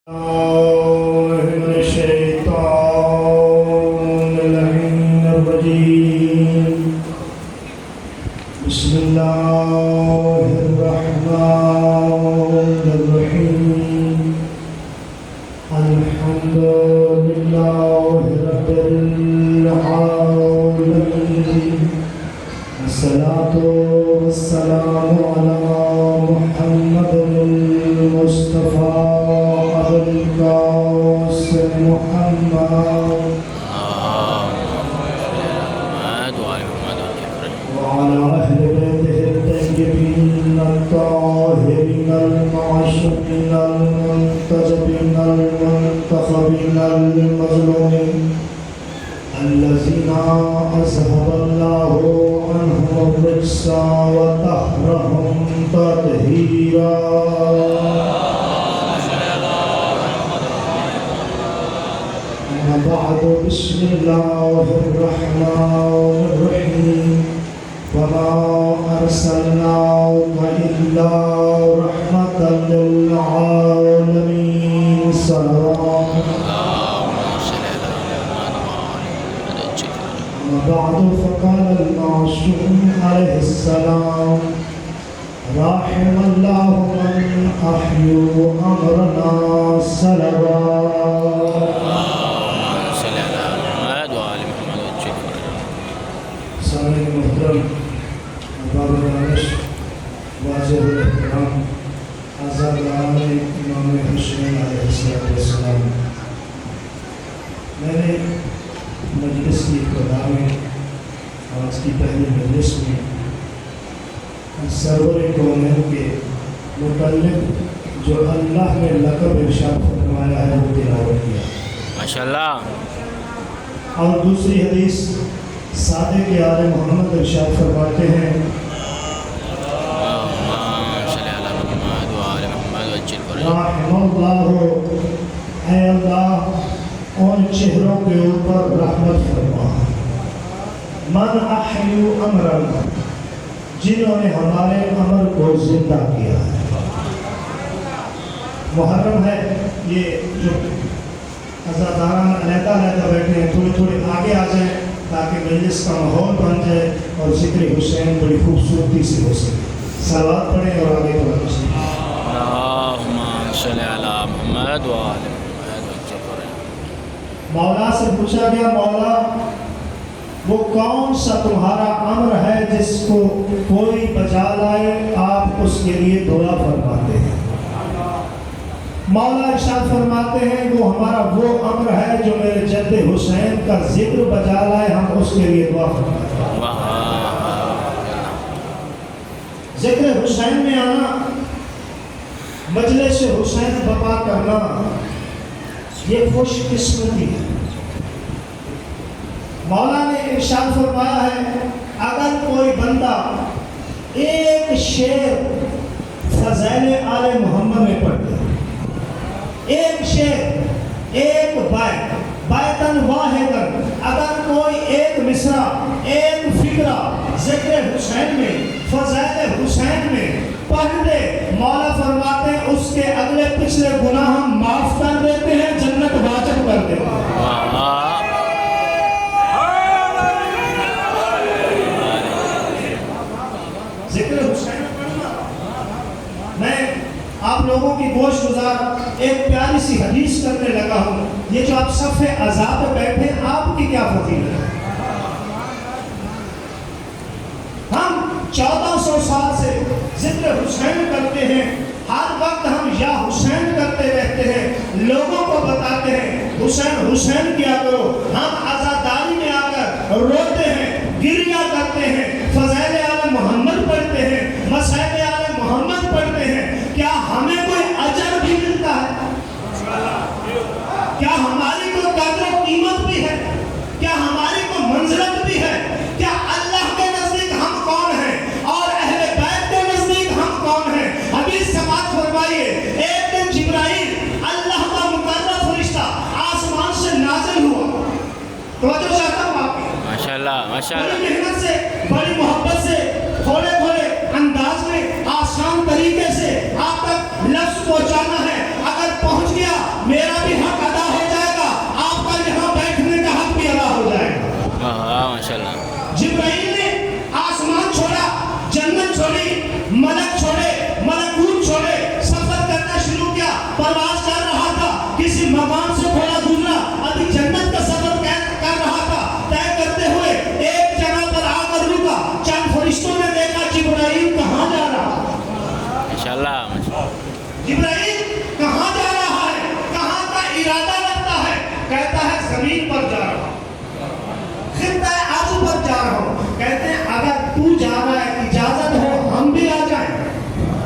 بسم الله الرحمن الرحيم الحمد لله رب العالمين الصلاة والسلام على محمد المصطفى أبو القاسم محمد وعلى أهل بيته الطيبين الطاهرين المعصومين المنتجبين المنتخبين المظلومين الذين أذهب الله عنهم الرجس وطهرهم تطهيرا. أما بعد بسم الله الرحمن الرحيم وما أرسلناك إلا رحمة للعالمين صلوات. أما بعد فقال المعصوم عليه السلام رحم الله من أحيوا أمرنا صلوات. سامعین محترم باب دانش واجب الاحترام آزاد امام حسین علیہ السلام، میں نے مجلس کی ابتدا میں آج کی پہلی مجلس میں سرور کونین کے متعلق جو اللہ نے لقب ارشاد فرمایا ہے وہ تلاوت کیا ماشاءاللہ، اور دوسری حدیث صادق آل محمد ارشاد فرماتے ہیں رحم اللہ، اے اللہ ان چہروں کے اوپر رحمت فرما، من احیو امرا، جنہوں نے ہمارے امر کو زندہ کیا ہے. محرم ہے، یہ جو عزاداران علیحدہ بیٹھے ہیں تھوڑے تھوڑے آگے آ جائیں تاکہ مجلس کا ماحول بن جائے اور ذکر حسین بڑی خوبصورتی سے ہو سکے. صلوات پڑھیں اور آگے بڑھیں. اللہم صلی علی محمد و آل محمد. مولا سے پوچھا گیا مولا وہ کون سا تمہارا امر ہے جس کو کوئی بجا لائے آپ اس کے لیے دعا فرماتے ہیں. مولا ارشاد فرماتے ہیں وہ ہمارا وہ امر ہے جو میرے جد حسین کا ذکر بجا لائے ہم اس کے لیے دعا فرماتے ہیں. ذکر حسین میں آنا، مجلس حسین بپا کرنا، یہ خوش قسمتی ہے. مولا نے ارشاد فرمایا ہے اگر کوئی بندہ ایک شعر فضائل آل محمد میں پڑھ دے، ایک شعر، ایک بیتن واحدن، اگر کوئی ایک مصرع، ایک فقرہ ذکر حسین میں، فضائل حسین میں پڑھ دے، مولا فرماتے ہیں اس کے اگلے پچھلے گناہ ہم معاف کر دیتے ہیں، جنت واجب کر دیتے ہیں. ذکر حسین پڑھنا. میں آپ لوگوں کی گوش گزار ایک پیاری سی حدیث کرنے لگا ہوں. یہ جو آپ صفحے عذاب پہ بیٹھے ہیں آپ کی کیا فضیلت ہے؟ ہم 1400 سال سے ذکر حسین کرتے ہیں، ہر وقت ہم یا حسین کرتے رہتے ہیں، لوگوں کو بتاتے ہیں حسین حسین کیا کرو. ہم عزاداری میں آ کر روتے ہیں، گریہ کرتے ہیں، فضائل آل محمد پڑھتے ہیں، مسائل آل محمد پڑھتے ہیں. کیا ہمیں کوئی اجر بھی ملتا ہے؟ کیا ہماری کوئی قدر و قیمت بھی ہے؟ کیا ہماری کوئی منزلت بھی ہے؟ کیا اللہ کے نزدیک ہم کون ہیں اور اہل بیت کے نزدیک ہم کون ہیں؟ حدیث سماعت فرمائیے ایک دن جبرائیل اللہ کا مقرر فرشتہ آسمان سے نازل ہوا. توجہ چاہتا ہوں آپ کی. ماشاءاللہ ماشاءاللہ. بڑی محنت سے، بڑی محبت سے، تھوڑے تھوڑے انداز میں، آسان طریقے سے آپ تک لفظ پہنچانا ہے. اگر پہنچ گیا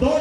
2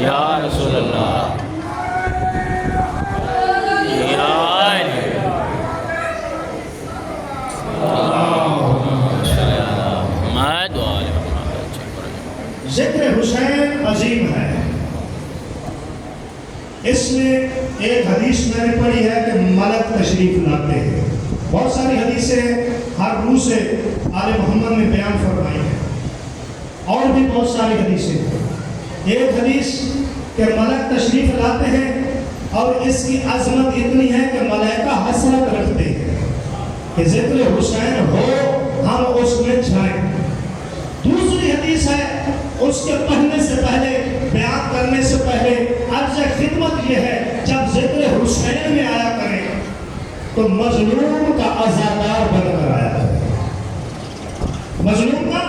یا رسول اللہ یا علی محمد و آل محمد. ذکر حسین عظیم ہے. اس میں ایک حدیث میں نے پڑھی ہے کہ ملک تشریف لاتے ہیں. بہت ساری حدیثیں ہر روح سے آل محمد نے بیان فرمائی ہیں، اور بھی بہت ساری حدیثیں ہیں. ایک حدیث کہ ملک تشریف لاتے ہیں اور اس کی عظمت اتنی ہے کہ ملائکہ حسرت رکھتے ہیں کہ ذکر حسین ہو ہم اس میں جائیں. دوسری حدیث ہے، اس کے پڑھنے سے پہلے، بیان کرنے سے پہلے عرض خدمت یہ ہے، جب ذکر حسین میں آیا کریں تو مظلوم کا عزادار بن کر آیا کریں. مظلوم کا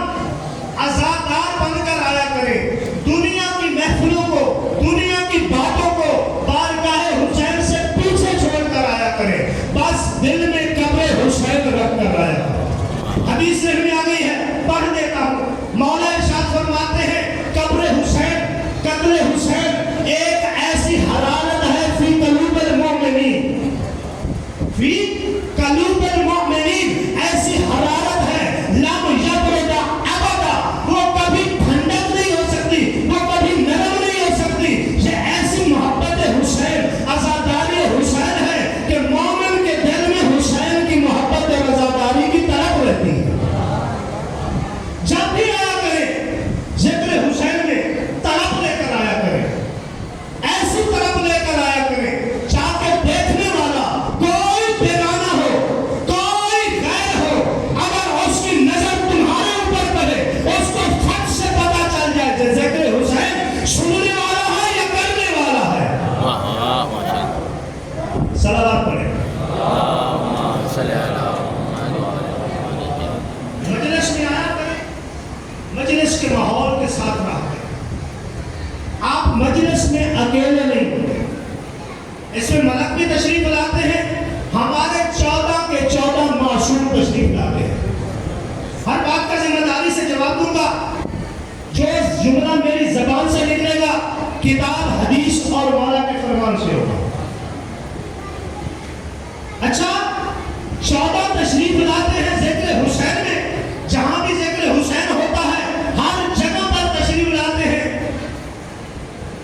عزادار بن کر آیا کریں. دنیا کی محفلوں کو، دنیا کی باتوں کو بارگاہ حسین سے پیچھے چھوڑ کر آیا کریں. بس دل میں قبر حسین رکھ کر آیا کریں. حدیث میں آ گئی ہے، پڑھ دیتا ہوں. مولا ارشاد فرماتے ہیں قبر حسین، قبر حسین ایک ایسی حرارت ہے فی قلوب المؤمنین، فی قلوب المؤمنین، ایسی حرارت ہے لم یبرد ابدا، وہ کبھی ٹھنڈک نہیں ہو سکتی، وہ کبھی نرم نہیں ہو سکتی. یہ ایسی محبت حسین، عزاداری حسین ہے کہ مومن کے دل میں حسین کی محبت اور عزاداری کی طرف رہتی ہے. جب بھی آیا کرے ذکر حسین میں طرف لے کر آیا کرے، ایسی طرف لے کر آیا کرے تاکہ دیکھنے والا کوئی بیگانہ ہو، کوئی غیر ہو، اگر اس کی نظر تمہارے اوپر پڑے اس کو فٹ سے پتا چل جائے کہ ذکر حسین سننے والا ہے یا کرنے والا ہے. صلوات پڑھیں. مجلس میں آیا کریں، مجلس کے ماحول کے ساتھ رہا کریں. آپ مجلس میں اکیلے نہیں ہوتے. اس میں ملک بھی تشریف لاتے ہیں، ہمارے 14 کے 14 معصوم تشریف لاتے ہیں. ہر بات کا ذمہ داری سے جواب دوں گا. جو جملہ میری زبان سے نکلے گا کتاب، حدیث اور مولا کے فرمان سے ہوگا. اچھا، 14 تشریف لاتے ہیں ذکر حسین میں. جہاں بھی ذکر حسین ہوتا ہے ہر جگہ پر تشریف لاتے ہیں.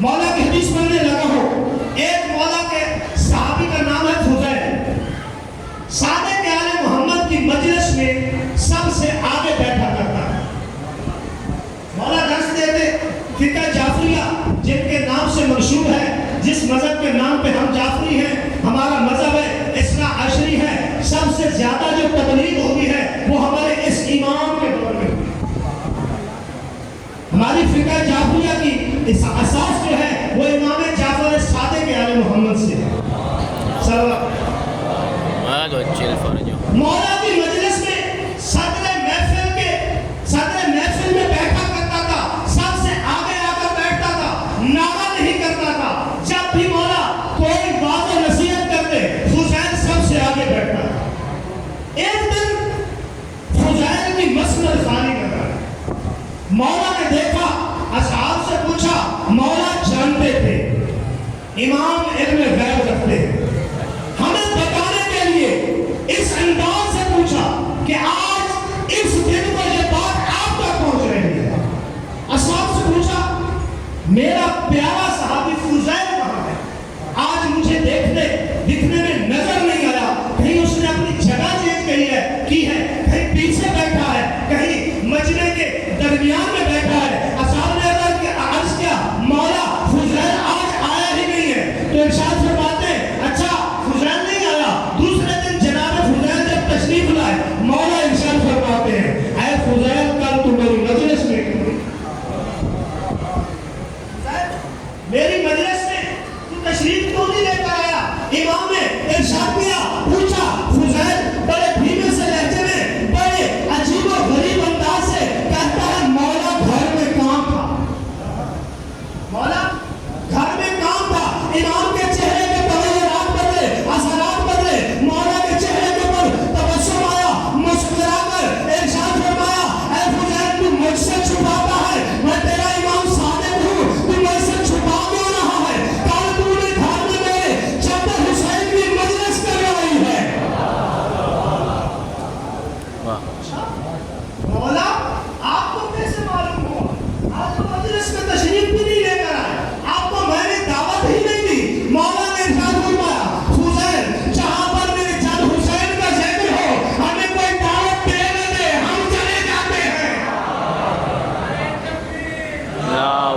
مولا کی حدیث پڑھنے لگا ہوں. ایک مولا کے صحابی کا نام ہے فضیل. صادق آل محمد کی مجلس میں سب سے آگے بیٹھا کرتا ہے. مولا درس دیتے فقہ جعفریہ جن کے نام سے منسوب ہے، جس مذہب کے نام پہ ہم جعفری ہیں، ہمارا مذہب ہے اثنا عشری ہے. سب سے زیادہ جو تبلیغ ہوئی ہے وہ ہمارے اس امام کے دور میں ہوئی. ہماری فقہ جعفریہ کی اساس جو ہے وہ امام جعفر صادق آل محمد سے ہے. مولا کی مجلس میں صدر محفل میں بیٹھا کرتا تھا، سب سے آگے آ کر بیٹھتا تھا، نعرہ نہیں کرتا تھا. جب بھی مولا کوئی بات نصیحت کرتے فضیل سب سے آگے بیٹھتا تھا. ایک دن فضیل کی مسند خالی کر رہا ہے. مولا نے دیکھا، اصحاب سے پوچھا. مولا جانتے تھے امام علم غیب رکھتے ہیں. ہمیں بتانے کے لیے اس انداز سے پوچھا کہ آج اس دن کو یہ بات آپ تک پہنچ رہی ہے. اصحاب سے پوچھا میرا پیارا صحابی فضیل کہاں ہے؟ آج مجھے دکھنے میں نظر نہیں آیا. کہیں اس نے اپنی جگہ چینج کی ہے، کہیں پیچھے بیٹھا ہے، کہیں مجمع کے درمیان میں بیٹھا ہے. اصحاب نے عرض کیا مولا فضیل آج آیا ہی نہیں ہے. تو ارشاد فرماتے ہیں اچھا فضیل نہیں آیا. دوسرے دن جناب فضیل جب تشریف لائے مولا ارشاد فرماتے ہیں اے فضیل کل تو میری مجلس میں، میری مجلس میں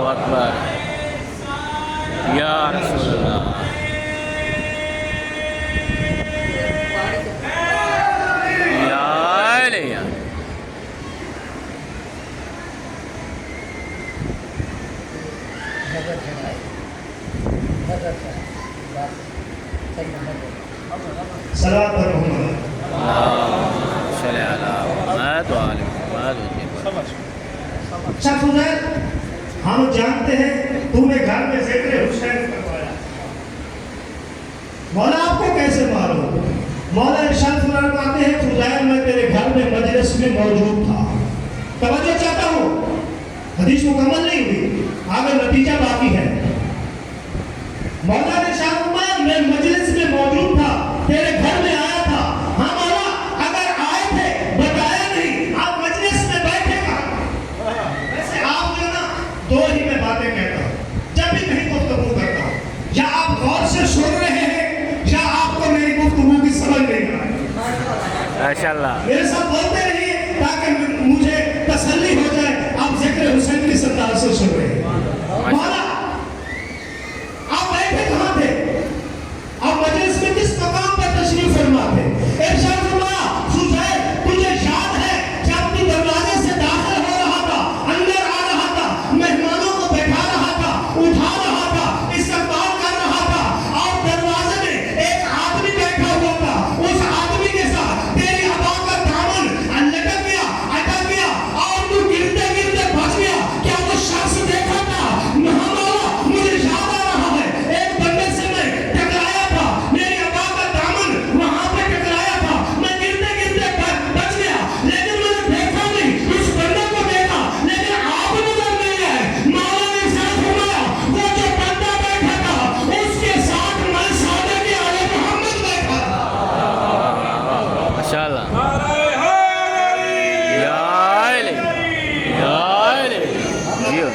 اکبر یا رسول اللہ یا علی صلوات پر محمد اللہم صلی علی محمد و آل محمد اچھا فضیل، ہم جانتے ہیں تو نے گھر میں ذکر حسین کروایا، مولا آپ کو کیسے معلوم؟ مولا ارشاد فرماتے ہیں فضیل میں تیرے گھر میں مجلس میں موجود تھا۔ توجہ چاہتا ہوں، حدیث مکمل نہیں ہوئی، آگے نتیجہ باقی ہے۔ مولا نے ارشاد فرمایا میں مجلس میں موجود تھا، تیرے گھر میں آیا تھا۔ ہاں مولا، اگر آئے تھے بتایا نہیں، آپ مجلس میں بیٹھے کہاں؟ ویسے آپ جو نا دو ہی میں باتیں کہتا ہوں جب بھی کہیں گفتگو کرتا ہوں، یا آپ غور سے سن رہے ہیں یا آپ کو میری گفتگو کی سمجھ نہیں آ رہی۔ ماشاءاللہ میرے ساتھ بولتے رہیے تاکہ مجھے تسلی ہو جائے آپ ذکر حسین کی سردار سے سن رہے ہیں۔ مولا آپ بیٹھے کہاں تھے؟ آپ مجلس میں کس مقام پر تشریف فرما تھے؟ ارشاد فرمایا فضیل تجھے یاد ہے جب اپنی دروازے سے داخل ہو رہا تھا، اندر آ رہا تھا، مہمانوں کو بیٹھا رہا تھا، اٹھا رہا تھا، استقبال کر رہا تھا، اور دروازے میں ایک آدمی بیٹھا ہوا تھا، اس آدمی کے ساتھ تیری عبا کا دامن لٹک گیا، اٹک گیا اور تو گرتے گرتے بچ گیا۔ کیا وہ شخص دیکھا تھا؟ ہاں مولا مجھے یاد آ رہا ہے، ایک بندے سے میں ٹکرایا تھا، میری عبا کا دامن وہاں پہ ٹکرایا تھا، میں گرتے گرتے بچ گیا، لیکن میں نے دیکھا نہیں، اس بندے کو دیکھا لیکن آپ نظر نہیں آئے۔ مولا نے ارشاد فرمایا وہ جو بندہ بیٹھا تھا اس کے ساتھ میں صادق آل محمد بیٹھا تھا۔ ماشاءاللہ یا علی یا علی جیو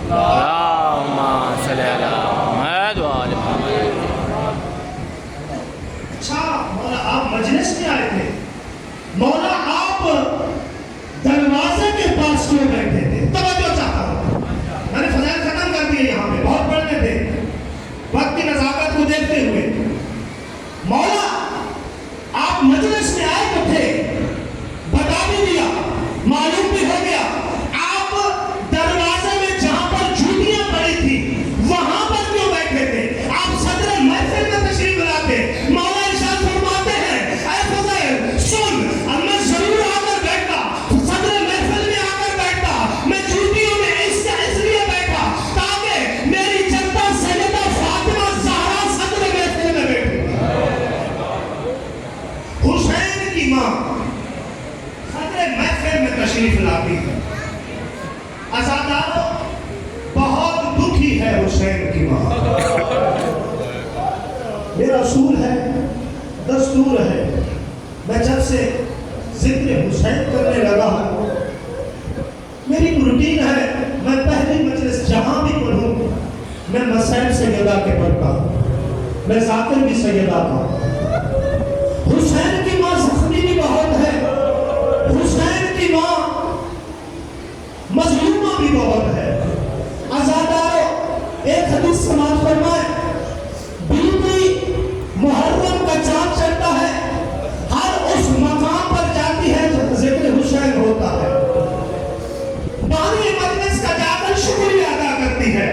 اللہم صلی علی محمد و آل محمد۔ اچھا مولا آپ مجلس میں آئے تھے، مولا آپ دروازے کے پاس کیوں بیٹھے تھے؟ توجہ چاہتا ہوں، میں نے فضائل ختم کر دیے، یہاں پہ بہت پڑھنے تھے وقت کی نزاکت کو دیکھتے ہوئے۔ مولا آپ مجلس میں آئے تو تھے، بتا بھی دیا، معلوم بھی ہو گیا، آپ دروازے میں جہاں پر جوتیاں پڑی تھی وہاں پر کیوں بیٹھے تھے؟ آپ صدر محفل میں تشریف لاتے۔ مولا ارشاد فرماتے ہیں اے فضیل سن، اب میں ضرور آ کر بیٹھتا، صدر محفل میں آ کر بیٹھتا، میں جوتیوں میں اس لیے بیٹھا تاکہ میری جدہ سیدہ فاطمہ زہرا صدر محفل میں بیٹھے۔ حسین کی ماں صدر محفل میں تشریف لاتی ہے۔ عزادارو بہت دکھی ہے حسین کی ماں۔ میرا اصول ہے، دستور ہے، میں جب سے ذکر حسین کرنے لگا ہوں میری روٹین ہے، میں پہلی مجلس جہاں بھی پڑھوں میں مسائل سیدہ کے پڑھتا ہوں، میں ذاکر بھی سیدہ کا۔ حسین کی ماں زخمی بھی بہت ہے، حسین کی ماں مظلومہ بھی بہت ہے۔ عزادارو ایک حدیث سماعت فرمائے، بیوی محرم کا چاند چڑھتا ہے، ہر اس مقام پر جاتی ہے جو ذکر حسین ہوتا ہے، بانی مجلس کا جا کر شکریہ ادا کرتی ہے۔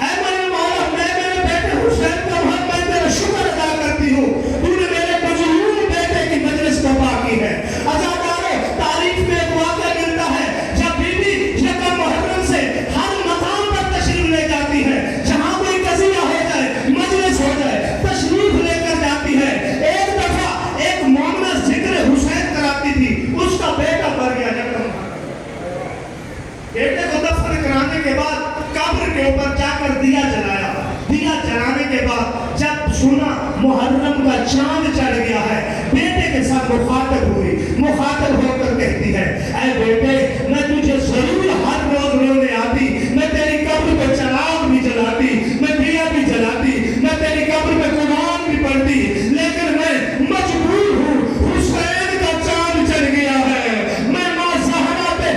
اے میرے مولا میں میرے بیٹے حسین کا میں تیرا شکر ادا کرتی ہوں، تو نے میرے مظلوم بیٹے کی مجلس کو باقی ہے۔ عزادارو تاریخ میں ایک واقعہ ملتا ہے جب بی بی یکم محرم سے ہر مقام پر تشریف لے جاتی ہے، جہاں کوئی قضیہ ہو جائے، مجلس ہو جائے، تشریف لے کر جاتی ہے۔ ایک دفعہ ایک مومنہ ذکر حسین کراتی تھی، اس کا بیٹا مر گیا یکم بیٹے کو دفن کرانے کے بعد قبر کے اوپر جا کر دیا جلایا، دیا جلانے کے بعد جب سنا محرم کا چاند چڑھ گیا ہے، بیٹے کے ساتھ مخاطب ہوئی، مخاطب ہو کر کہتی ہے اے بیٹے میں تجھے ضرور ہر روز رونے آتی، میں تیری قبر پہ چراغ بھی جلاتی، میں دیا بھی جلاتی، میں تیری قبر پہ قرآن بھی پڑھتی، لیکن میں مجبور ہوں، حسین کا چاند چڑھ گیا ہے، میں ماں زہرا پہ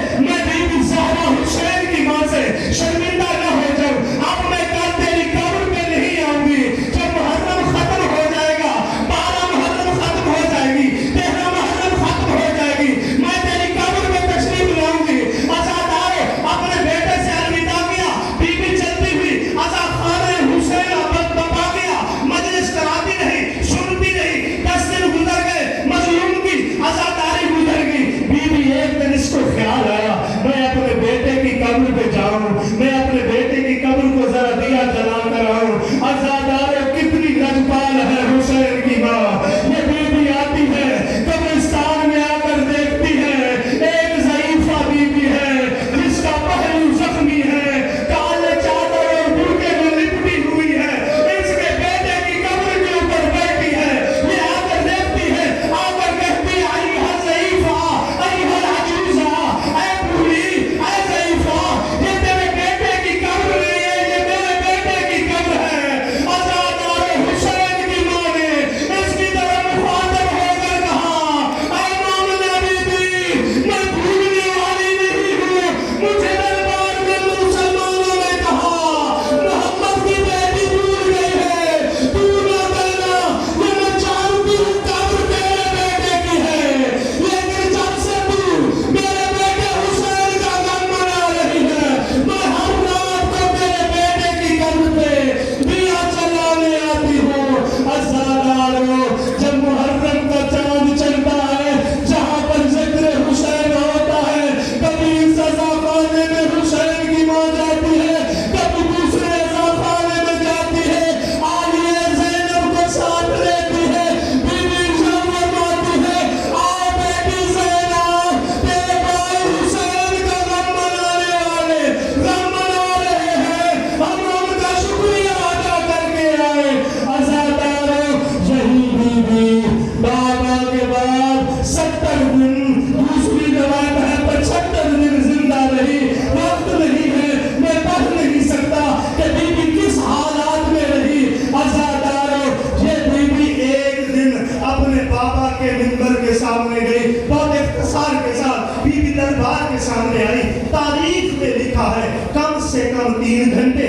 دربار کے سامنے آئی. تاریخ میں لکھا ہے کم سے کم 3 گھنٹے،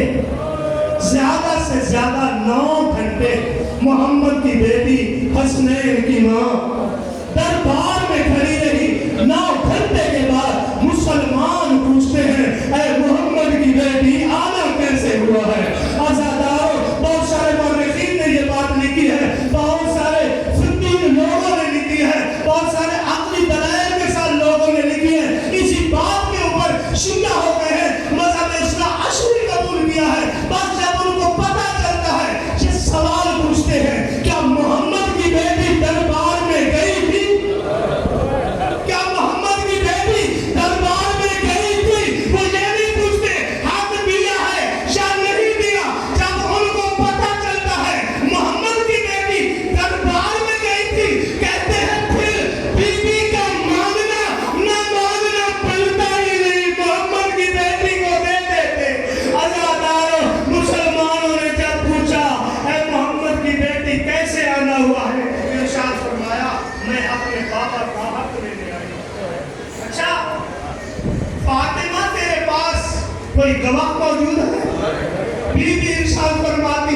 زیادہ سے زیادہ 9 گھنٹے محمد کی بیٹی حسنین کی ماں دربار میں کھڑی رہی. 9 گھنٹے کے بعد مسلمان پوچھتے ہیں اے محمد کی بیٹی آنا کیسے ہوا ہے؟ عزاداروں، بہت سارے مورخین نے یہ بات لکھی ہے، بہت سارے فقیر لوگوں نے لکھی ہے، بہت سارے عقلی دلائل کے ساتھ لوگوں نے لکھی ہے. اسی بات کے اوپر شیعہ ہو گئے ہیں، مذہب اسلام عشری قبول کیا ہے. بس جب ان کو پتہ چلتا ہے یہ سوال پوچھتے ہیں کیا محمد کی بیٹی دربار میں گئی تھی؟ کیا محمد کی بیٹی دربار میں گئی تھی؟ وہ یہ نہیں پوچھتے حق دیا ہے یا نہیں دیا. جب ان کو پتہ چلتا ہے محمد کی بیٹی دربار میں گئی تھی، کہتے ہیں پھر بی بی کا ماننا نہ ماننا پلتا ہی نہیں، محمد کی بیٹی کو دے دیتے. عزاداروں، مسلمانوں نے جب پوچھا اے محمد کی بیٹی کیسے آنا ہوا ہے، ارشاد فرمایا میں اپنے بابا کا حق لینے آئی. اچھا فاطمہ تیرے پاس کوئی گواہ موجود ہے؟ بی بی ارشاد فرماتی